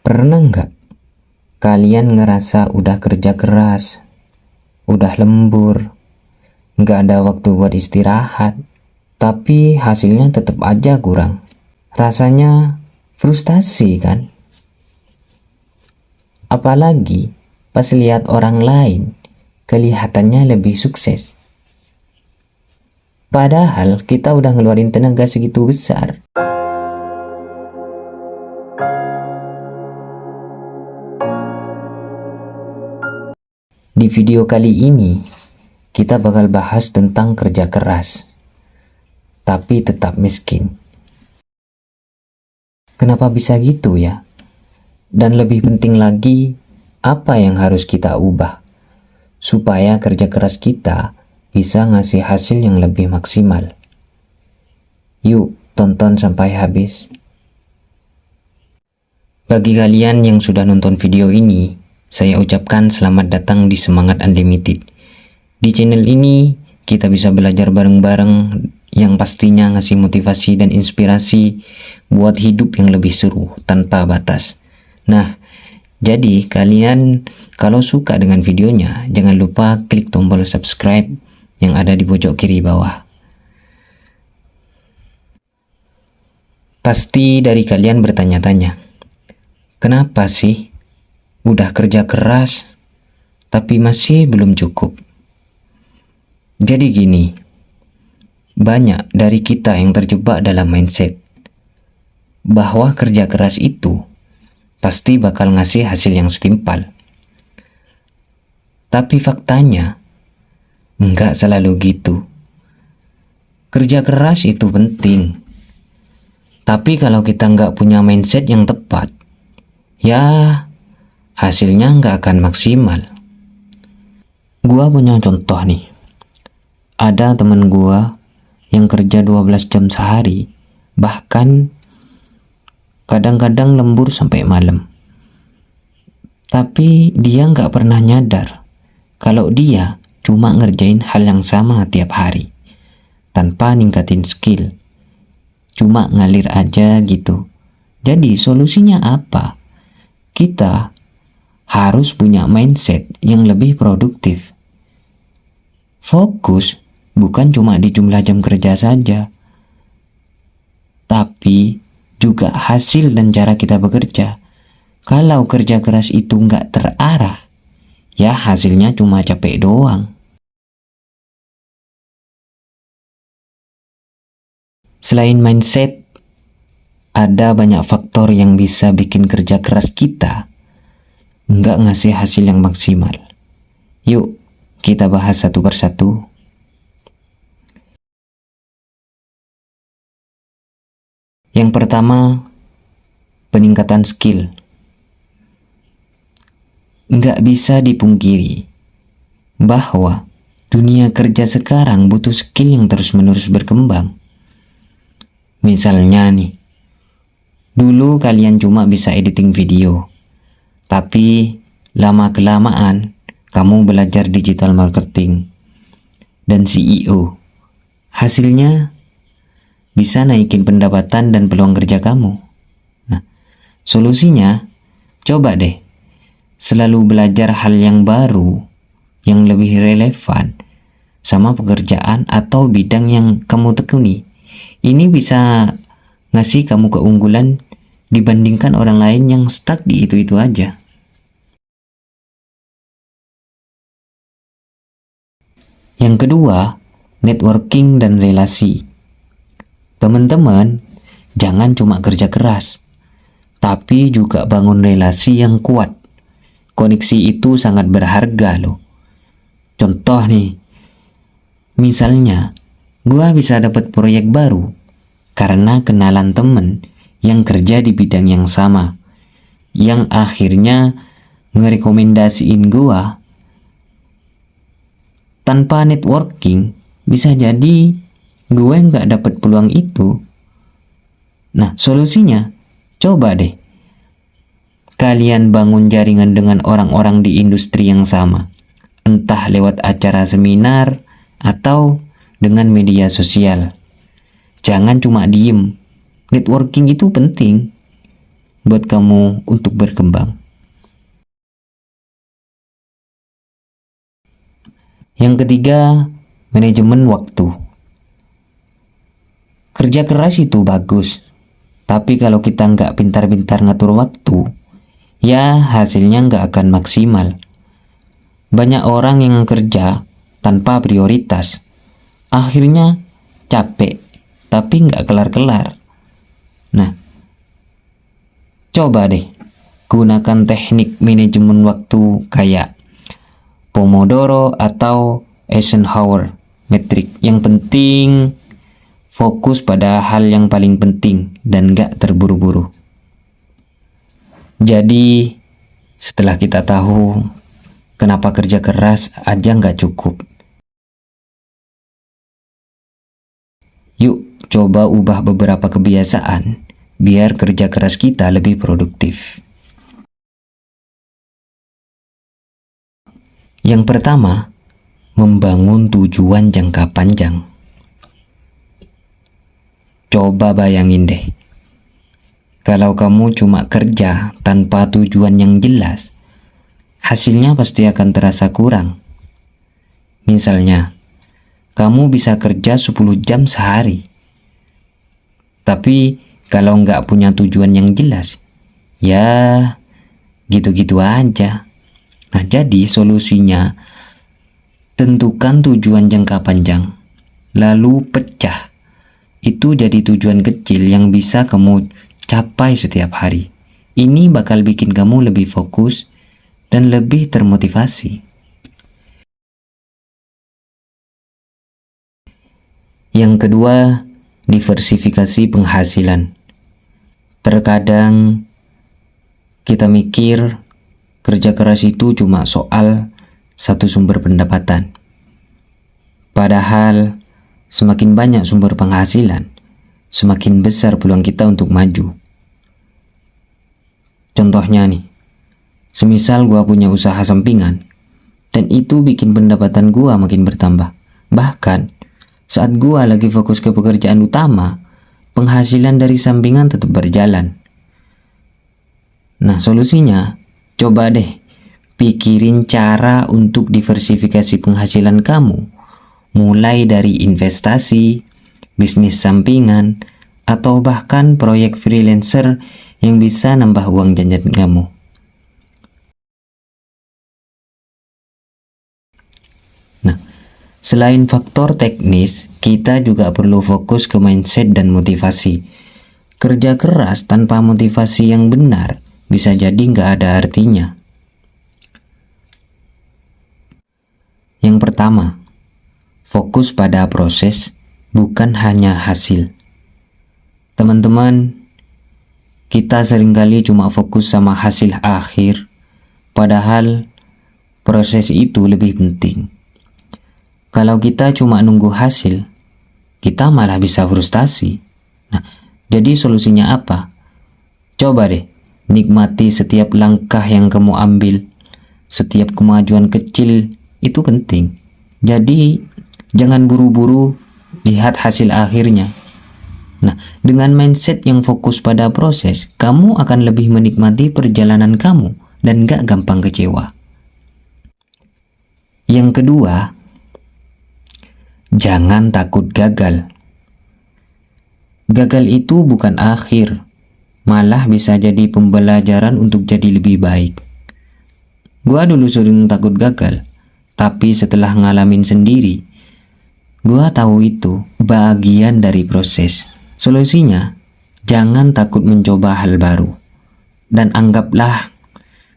Pernah nggak kalian ngerasa udah kerja keras, udah lembur, nggak ada waktu buat istirahat, tapi hasilnya tetap aja kurang? Rasanya frustasi kan? Apalagi pas lihat orang lain kelihatannya lebih sukses. Padahal kita udah ngeluarin tenaga segitu besar. Di video kali ini, kita bakal bahas tentang kerja keras, tapi tetap miskin. Kenapa bisa gitu ya? Dan lebih penting lagi, apa yang harus kita ubah supaya kerja keras kita bisa ngasih hasil yang lebih maksimal? Yuk, tonton sampai habis. Bagi kalian yang sudah nonton video ini, saya ucapkan selamat datang di Semangat Unlimited. Di channel ini, kita bisa belajar bareng-bareng yang pastinya ngasih motivasi dan inspirasi buat hidup yang lebih seru tanpa batas. Nah, jadi kalian kalau suka dengan videonya, jangan lupa klik tombol subscribe yang ada di pojok kiri bawah. Pasti dari kalian bertanya-tanya, kenapa sih udah kerja keras tapi masih belum cukup? Jadi gini, banyak dari kita yang terjebak dalam mindset bahwa kerja keras itu pasti bakal ngasih hasil yang setimpal. Tapi faktanya enggak selalu gitu. Kerja keras itu penting, tapi kalau kita nggak punya mindset yang tepat, ya hasilnya nggak akan maksimal. Gua punya contoh nih. Ada temen gua yang kerja 12 jam sehari, bahkan kadang-kadang lembur sampai malam. Tapi dia nggak pernah nyadar kalau dia cuma ngerjain hal yang sama tiap hari, tanpa ningkatin skill. Cuma ngalir aja gitu. Jadi solusinya apa? Kita harus punya mindset yang lebih produktif. Fokus bukan cuma di jumlah jam kerja saja, tapi juga hasil dan cara kita bekerja. Kalau kerja keras itu nggak terarah, ya hasilnya cuma capek doang. Selain mindset, ada banyak faktor yang bisa bikin kerja keras kita nggak ngasih hasil yang maksimal. Yuk, kita bahas satu persatu. Yang pertama, peningkatan skill. Nggak bisa dipungkiri bahwa dunia kerja sekarang butuh skill yang terus-menerus berkembang. Misalnya nih, dulu kalian cuma bisa editing video, tapi lama-kelamaan kamu belajar digital marketing dan CEO. Hasilnya bisa naikin pendapatan dan peluang kerja kamu. Nah, solusinya coba deh selalu belajar hal yang baru, yang lebih relevan sama pekerjaan atau bidang yang kamu tekuni. Ini bisa ngasih kamu keunggulan dibandingkan orang lain yang stuck di itu-itu aja. Yang kedua, networking dan relasi. Teman-teman, jangan cuma kerja keras, tapi juga bangun relasi yang kuat. Koneksi itu sangat berharga loh. Contoh nih, misalnya, gua bisa dapat proyek baru karena kenalan temen yang kerja di bidang yang sama, yang akhirnya ngerekomendasiin gua. Tanpa networking, bisa jadi gue nggak dapat peluang itu. Nah, solusinya, coba deh kalian bangun jaringan dengan orang-orang di industri yang sama, entah lewat acara seminar atau dengan media sosial. Jangan cuma diem. Networking itu penting. buat kamu untuk berkembang. Yang ketiga, manajemen waktu. Kerja keras itu bagus, tapi kalau kita nggak pintar-pintar ngatur waktu, ya hasilnya nggak akan maksimal. Banyak orang yang kerja tanpa prioritas, akhirnya capek, tapi nggak kelar-kelar. Nah, coba deh gunakan teknik manajemen waktu kayak Pomodoro atau Eisenhower Metric. Yang penting fokus pada hal yang paling penting dan gak terburu-buru. Jadi setelah kita tahu kenapa kerja keras aja gak cukup, yuk coba ubah beberapa kebiasaan biar kerja keras kita lebih produktif. Yang pertama, membangun tujuan jangka panjang. Coba bayangin deh, kalau kamu cuma kerja tanpa tujuan yang jelas, hasilnya pasti akan terasa kurang. Misalnya, kamu bisa kerja 10 jam sehari, tapi kalau nggak punya tujuan yang jelas, ya gitu-gitu aja. Nah, jadi solusinya tentukan tujuan jangka panjang, lalu pecah itu jadi tujuan kecil yang bisa kamu capai setiap hari. Ini bakal bikin kamu lebih fokus dan lebih termotivasi. Yang kedua, diversifikasi penghasilan. Terkadang kita mikir kerja keras itu cuma soal satu sumber pendapatan. Padahal semakin banyak sumber penghasilan, semakin besar peluang kita untuk maju. Contohnya nih, semisal gua punya usaha sampingan dan itu bikin pendapatan gua makin bertambah. Bahkan saat gua lagi fokus ke pekerjaan utama, penghasilan dari sampingan tetap berjalan. Nah, solusinya coba deh pikirin cara untuk diversifikasi penghasilan kamu, mulai dari investasi, bisnis sampingan, atau bahkan proyek freelancer yang bisa nambah uang jajan kamu. Nah, selain faktor teknis, kita juga perlu fokus ke mindset dan motivasi. Kerja keras tanpa motivasi yang benar bisa jadi nggak ada artinya. Yang pertama, fokus pada proses, bukan hanya hasil. Teman-teman, kita seringkali cuma fokus sama hasil akhir, padahal proses itu lebih penting. Kalau kita cuma nunggu hasil, kita malah bisa frustasi. Nah, jadi solusinya apa? Coba deh nikmati setiap langkah yang kamu ambil. Setiap kemajuan kecil itu penting. Jadi jangan buru-buru lihat hasil akhirnya. Nah, dengan mindset yang fokus pada proses, kamu akan lebih menikmati perjalanan kamu dan gak gampang kecewa. Yang kedua, jangan takut gagal. Gagal itu bukan akhir, malah bisa jadi pembelajaran untuk jadi lebih baik. Gua dulu sering takut gagal, tapi setelah ngalamin sendiri, gua tahu itu bagian dari proses. Solusinya, jangan takut mencoba hal baru, dan anggaplah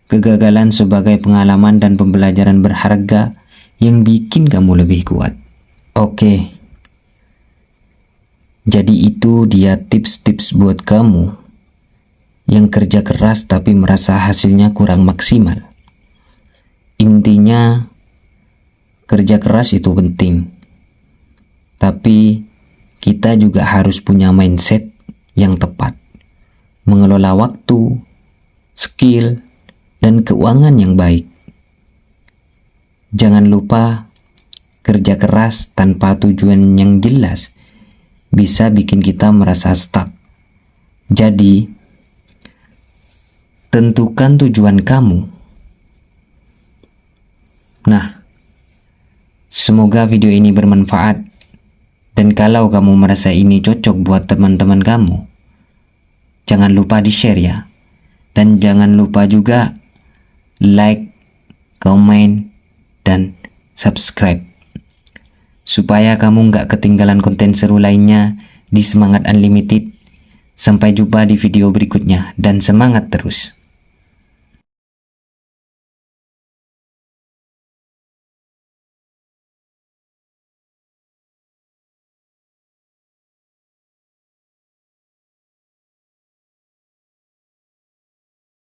kegagalan sebagai pengalaman dan pembelajaran berharga yang bikin kamu lebih kuat. Oke, jadi itu dia tips-tips buat kamu yang kerja keras tapi merasa hasilnya kurang maksimal. Intinya, kerja keras itu penting, tapi kita juga harus punya mindset yang tepat, mengelola waktu, skill, dan keuangan yang baik. Jangan lupa, kerja keras tanpa tujuan yang jelas bisa bikin kita merasa stuck. Jadi, tentukan tujuan kamu. Nah, semoga video ini bermanfaat. Dan kalau kamu merasa ini cocok buat teman-teman kamu, jangan lupa di-share ya. Dan jangan lupa juga like, komen, dan subscribe. Supaya kamu nggak ketinggalan konten seru lainnya di Semangat Unlimited. Sampai jumpa di video berikutnya dan semangat terus.